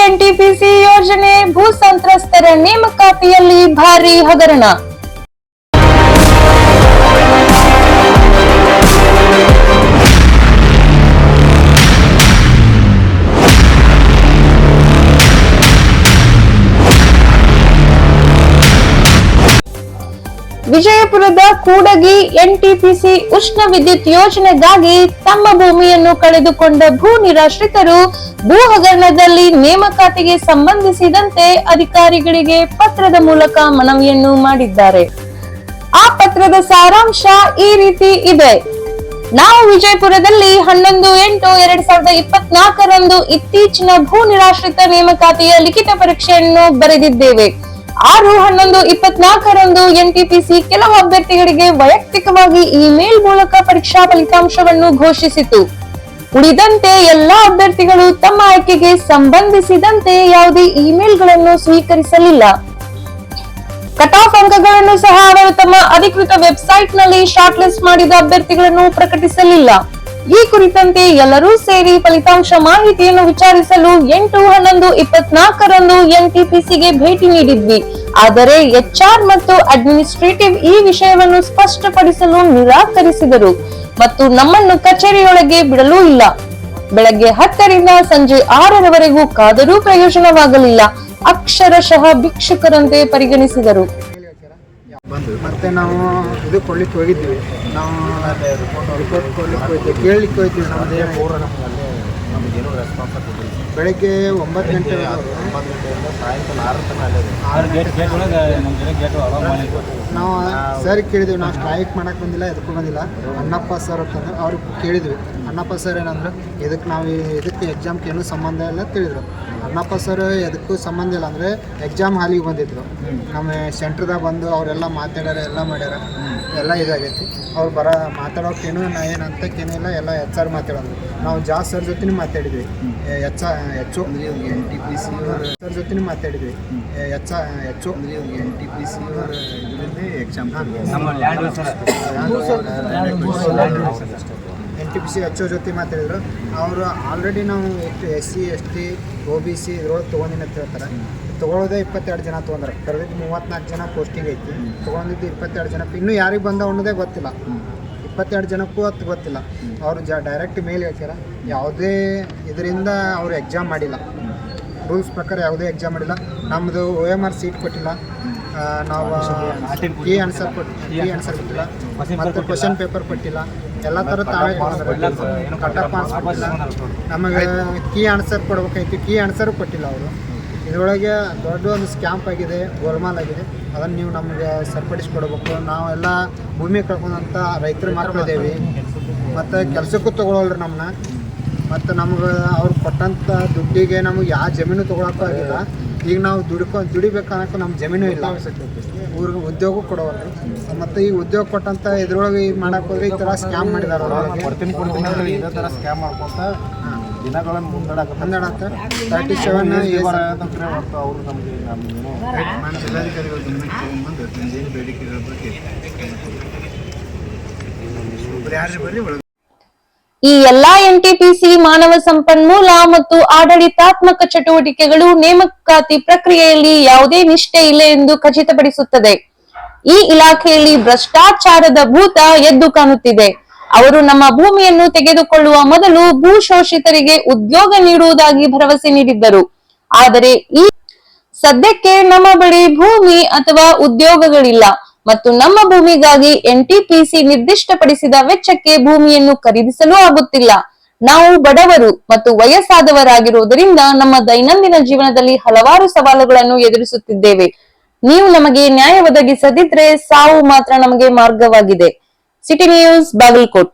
NTPC ಯೋಜನೆ ಭೂ ಸಂತ್ರಸ್ತರ ನೇಮಕಾತಿಯಲ್ಲಿ ಭಾರಿ ಹಗರಣ. ವಿಜಯಪುರದ ಕೂಡಗಿ ಎನ್ಟಿಪಿಸಿ ಉಷ್ಣ ವಿದ್ಯುತ್ ಯೋಜನೆಗಾಗಿ ತಮ್ಮ ಭೂಮಿಯನ್ನು ಕಳೆದುಕೊಂಡ ಭೂ ನಿರಾಶ್ರಿತರು ಭೂ ಹಗರಣದಲ್ಲಿ ನೇಮಕಾತಿಗೆ ಸಂಬಂಧಿಸಿದಂತೆ ಅಧಿಕಾರಿಗಳಿಗೆ ಪತ್ರದ ಮೂಲಕ ಮನವಿಯನ್ನು ಮಾಡಿದ್ದಾರೆ. ಆ ಪತ್ರದ ಸಾರಾಂಶ ಈ ರೀತಿ ಇದೆ. ನಾವು ವಿಜಯಪುರದಲ್ಲಿ 11/8/2024 ಇತ್ತೀಚಿನ ಭೂ ನಿರಾಶ್ರಿತ ನೇಮಕಾತಿಯ ಲಿಖಿತ ಪರೀಕ್ಷೆಯನ್ನು ಬರೆದಿದ್ದೇವೆ. 6/11/24 ಎನ್ಟಿಪಿಸಿ ಕೆಲವು ಅಭ್ಯರ್ಥಿಗಳಿಗೆ ವೈಯಕ್ತಿಕವಾಗಿ ಇಮೇಲ್ ಮೂಲಕ ಪರೀಕ್ಷಾ ಫಲಿತಾಂಶವನ್ನು ಘೋಷಿಸಿತು. ಉಳಿದಂತೆ ಎಲ್ಲಾ ಅಭ್ಯರ್ಥಿಗಳು ತಮ್ಮ ಆಯ್ಕೆಗೆ ಸಂಬಂಧಿಸಿದಂತೆ ಯಾವುದೇ ಇಮೇಲ್ಗಳನ್ನು ಸ್ವೀಕರಿಸಲಿಲ್ಲ. ಕಟ್ ಆಫ್ ಅಂಕಗಳನ್ನು ಸಹ ಅವರು ತಮ್ಮ ಅಧಿಕೃತ ವೆಬ್ಸೈಟ್ ನಲ್ಲಿ ಶಾರ್ಟ್ ಲಿಸ್ಟ್ ಮಾಡಿದ ಅಭ್ಯರ್ಥಿಗಳನ್ನು ಪ್ರಕಟಿಸಲಿಲ್ಲ. ಈ ಕುರಿತಂತೆ ಎಲ್ಲರೂ ಸೇರಿ ಫಲಿತಾಂಶ ಮಾಹಿತಿಯನ್ನು ವಿಚಾರಿಸಲು 8/11/24 ಎನ್ಟಿಪಿಸಿಗೆ ಭೇಟಿ ನೀಡಿದ್ವಿ. ಆದರೆ HR ಮತ್ತು ಅಡ್ಮಿನಿಸ್ಟ್ರೇಟಿವ್ ಈ ವಿಷಯವನ್ನು ಸ್ಪಷ್ಟಪಡಿಸಲು ನಿರಾಕರಿಸಿದರು ಮತ್ತು ನಮ್ಮನ್ನು ಕಚೇರಿಯೊಳಗೆ ಬಿಡಲೂ ಇಲ್ಲ. ಬೆಳಗ್ಗೆ 10ರಿಂದ ಸಂಜೆ 6ರವರೆಗೂ ಕಾದರೂ ಪ್ರಯೋಜನವಾಗಲಿಲ್ಲ. ಅಕ್ಷರಶಃ ಭಿಕ್ಷುಕರಂತೆ ಪರಿಗಣಿಸಿದರು. ಮತ್ತೆ ನಾವು ಇದು ಕೊಡ್ಲಿಕ್ಕೆ ಹೋಗಿದ್ವಿ. ನಾವು ರಿಪೋರ್ಟ್ ಕೊಡ್ಲಿಕ್ಕೆ ಹೋಗಿದ್ವಿ, ಕೇಳಲಿಕ್ಕೆ ಹೋಗಿದ್ವಿ. ನಮಗೇನು ರೆಸ್ಪಾನ್ಸ್ ಕೊಟ್ಟಿಲ್ಲ. ಬೆಳಗ್ಗೆ 9 ಗಂಟೆಯಿಂದ ಸಾಯಂಕಾಲ 6 ನಾವು ಸರ್ ಕೇಳಿದ್ವಿ. ನಾವು ಸ್ಟ್ರೈಕ್ ಮಾಡಕ್ಕೆ ಬಂದಿಲ್ಲ, ಎದಕ್ಕೂ ಬಂದಿಲ್ಲ. ಅಣ್ಣಪ್ಪ ಸರ್ ಅಂತಂದ್ರೆ ಅವ್ರಿಗೆ ಕೇಳಿದ್ವಿ. ಅಣ್ಣಪ್ಪ ಸರ್ ಏನಂದ್ರೆ ಇದಕ್ಕೆ ನಾವು ಇದಕ್ಕೆ ಎಕ್ಸಾಮ್ಗೆ ಏನೂ ಸಂಬಂಧ ಇಲ್ಲ ತಿಳಿದ್ರು. ಅಣ್ಣಪ್ಪ ಸರ್ ಎದಕ್ಕೂ ಸಂಬಂಧ ಇಲ್ಲ ಅಂದರೆ ಎಕ್ಸಾಮ್ ಹಾಲಿಗೆ ಬಂದಿದ್ರು. ನಮ್ಮ ಸೆಂಟ್ರದಾಗ ಬಂದು ಅವರೆಲ್ಲ ಮಾತಾಡ್ಯಾರ, ಎಲ್ಲ ಮಾಡ್ಯಾರ, ಎಲ್ಲ ಇದಾಗೈತಿ. ಅವ್ರು ಮಾತಾಡೋಕ್ಕೇನು ಏನಂತಕ್ಕೇನೂ ಇಲ್ಲ, ಎಲ್ಲ HR ಮಾತಾಡೋದು. ನಾವು ಜಾಸ್ ಸರ್ ಜೊತೆ ಮಾತಾಡಿದ್ವಿ. ಹೆಚ್ಚು NTPC ಸರ್ ಜೊತೆ ಮಾತಾಡಿದ್ವಿ. ಹೆಚ್ಚು NTPC ಎಕ್ಸಾಮ್ NTPC HO ಜೊತೆ ಮಾತಾಡಿದ್ರು. ಅವರು ಆಲ್ರೆಡಿ ನಾವು SC ST OBC ಇದ್ರೊಳಗೆ ತೊಗೊಂಡಿನ ಅಂತ ಹೇಳ್ತಾರೆ. ತೊಗೊಳ್ಳೋದೇ 22 ಜನ ತೊಗೊಂಡ್ರೆ. ಕರೆದಿದ್ದು 34 ಜನ ಪೋಸ್ಟಿಂಗ್ ಐತಿ. ತೊಗೊಂಡಿದ್ದು 22 ಜನಕ್ಕೆ ಇನ್ನೂ ಯಾರಿಗೆ ಬಂದ ಅನ್ನೋದೇ ಗೊತ್ತಿಲ್ಲ. 22 ಜನಕ್ಕೂ ಅದು ಗೊತ್ತಿಲ್ಲ. ಅವರು ಡೈರೆಕ್ಟ್ ಮೇಲ್ ಹೇಳ್ತಾರ. ಯಾವುದೇ ಇದರಿಂದ ಅವರು ಎಕ್ಸಾಮ್ ಮಾಡಿಲ್ಲ. ರೂಲ್ಸ್ ಪ್ರಕಾರ ಯಾವುದೇ ಎಕ್ಸಾಮ್ ಮಾಡಿಲ್ಲ. ನಮ್ಮದು OMR ಸೀಟ್ ಕೊಟ್ಟಿಲ್ಲ. ನಾವು ಕೀ ಆನ್ಸರ್ ಕೊಟ್ಟಿಲ್ಲ. ಮತ್ತು ಕ್ವಶನ್ ಪೇಪರ್ ಕೊಟ್ಟಿಲ್ಲ. ಎಲ್ಲ ಥರ ತಾವೇ ಕಟ್ ಆಫ್ ಮಾರ್ಕ್ಸ್ ಕೊಟ್ಟಿಲ್ಲ. ನಮಗೆ ಕೀ ಆನ್ಸರ್ ಕೊಡ್ಬೇಕಾಯ್ತು, ಕೀ ಆನ್ಸರು ಕೊಟ್ಟಿಲ್ಲ ಅವರು. ಇದರೊಳಗೆ ದೊಡ್ಡ ಒಂದು ಸ್ಕ್ಯಾಂಪ್ ಆಗಿದೆ, ಗೋಲ್ಮಾಲ್ ಆಗಿದೆ. ಅದನ್ನು ನೀವು ನಮಗೆ ಸರಿಪಡಿಸ್ಕೊಡ್ಬೇಕು. ನಾವೆಲ್ಲ ಭೂಮಿ ಕಳ್ಕೊಂಡಂಥ ರೈತರು ಮಕ್ಕಳಿದ್ದೇವೆ. ಮತ್ತು ಕೆಲಸಕ್ಕೂ ತೊಗೊಳಲ್ರಿ ನಮ್ಮನ್ನ. ಮತ್ತು ನಮ್ಗೆ ಅವ್ರು ಕೊಟ್ಟಂಥ ದುಡ್ಡಿಗೆ ನಮಗೆ ಯಾವ ಜಮೀನು ತೊಗೊಳಕ್ಕೂ ಆಗಿಲ್ಲ. ಈಗ ನಾವು ದುಡಿಬೇಕನ್ನೋಕ್ಕೂ ನಮ್ಮ ಜಮೀನು ಇಲ್ಲ. ಊರಿಗೆ ಉದ್ಯೋಗ ಕೊಡೋವಲ್ರಿ. ಮತ್ತು ಈ ಉದ್ಯೋಗ ಕೊಟ್ಟಂಥ ಇದ್ರೊಳಗೆ ಈಗ ಮಾಡಕ್ಕೆ ಹೋದ್ರೆ ಈ ಥರ ಸ್ಕ್ಯಾಮ್ ಮಾಡಿದಾರೆ. ಕೊಡ್ತೀನಿ ಇದೇ ಥರ ಸ್ಕ್ಯಾಮ್ ಮಾಡ್ಕೊತ ದಿನಗಳನ್ನು ಮುಂದಡಾಕ 37 ಅವರು ನಮಗೆ ಜಿಲ್ಲಾಧಿಕಾರಿಗಳು ಗಮನಕ್ಕೆ ತಗೊಂಡ್ಬಂದು ಏನು ಬೇಡಿಕೆಗಳ ಬಗ್ಗೆ ಈ ಎಲ್ಲಾ ಎನ್ಟಿಪಿಸಿ ಮಾನವ ಸಂಪನ್ಮೂಲ ಮತ್ತು ಆಡಳಿತಾತ್ಮಕ ಚಟುವಟಿಕೆಗಳು ನೇಮಕಾತಿ ಪ್ರಕ್ರಿಯೆಯಲ್ಲಿ ಯಾವುದೇ ನಿಷ್ಠೆ ಇಲ್ಲ ಎಂದು ಖಚಿತಪಡಿಸುತ್ತದೆ. ಈ ಇಲಾಖೆಯಲ್ಲಿ ಭ್ರಷ್ಟಾಚಾರದ ಭೂತ ಎದ್ದು ಕಾಣುತ್ತಿದೆ. ಅವರು ನಮ್ಮ ಭೂಮಿಯನ್ನು ತೆಗೆದುಕೊಳ್ಳುವ ಮೊದಲು ಭೂ ಶೋಷಿತರಿಗೆ ಉದ್ಯೋಗ ನೀಡುವುದಾಗಿ ಭರವಸೆ ನೀಡಿದ್ದರು. ಆದರೆ ಈ ಸದ್ಯಕ್ಕೆ ನಮ್ಮ ಬಳಿ ಭೂಮಿ ಅಥವಾ ಉದ್ಯೋಗಗಳಿಲ್ಲ ಮತ್ತು ನಮ್ಮ ಭೂಮಿಗಾಗಿ ಎನ್ಟಿಪಿಸಿ ನಿರ್ದಿಷ್ಟಪಡಿಸಿದ ವೆಚ್ಚಕ್ಕೆ ಭೂಮಿಯನ್ನು ಖರೀದಿಸಲು ಆಗುತ್ತಿಲ್ಲ. ನಾವು ಬಡವರು ಮತ್ತು ವಯಸ್ಸಾದವರಾಗಿರುವುದರಿಂದ ನಮ್ಮ ದೈನಂದಿನ ಜೀವನದಲ್ಲಿ ಹಲವಾರು ಸವಾಲುಗಳನ್ನು ಎದುರಿಸುತ್ತಿದ್ದೇವೆ. ನೀವು ನಮಗೆ ನ್ಯಾಯ ಒದಗಿಸದಿದ್ರೆ ಸಾವು ಮಾತ್ರ ನಮಗೆ ಮಾರ್ಗವಾಗಿದೆ. City news, Bagalkot.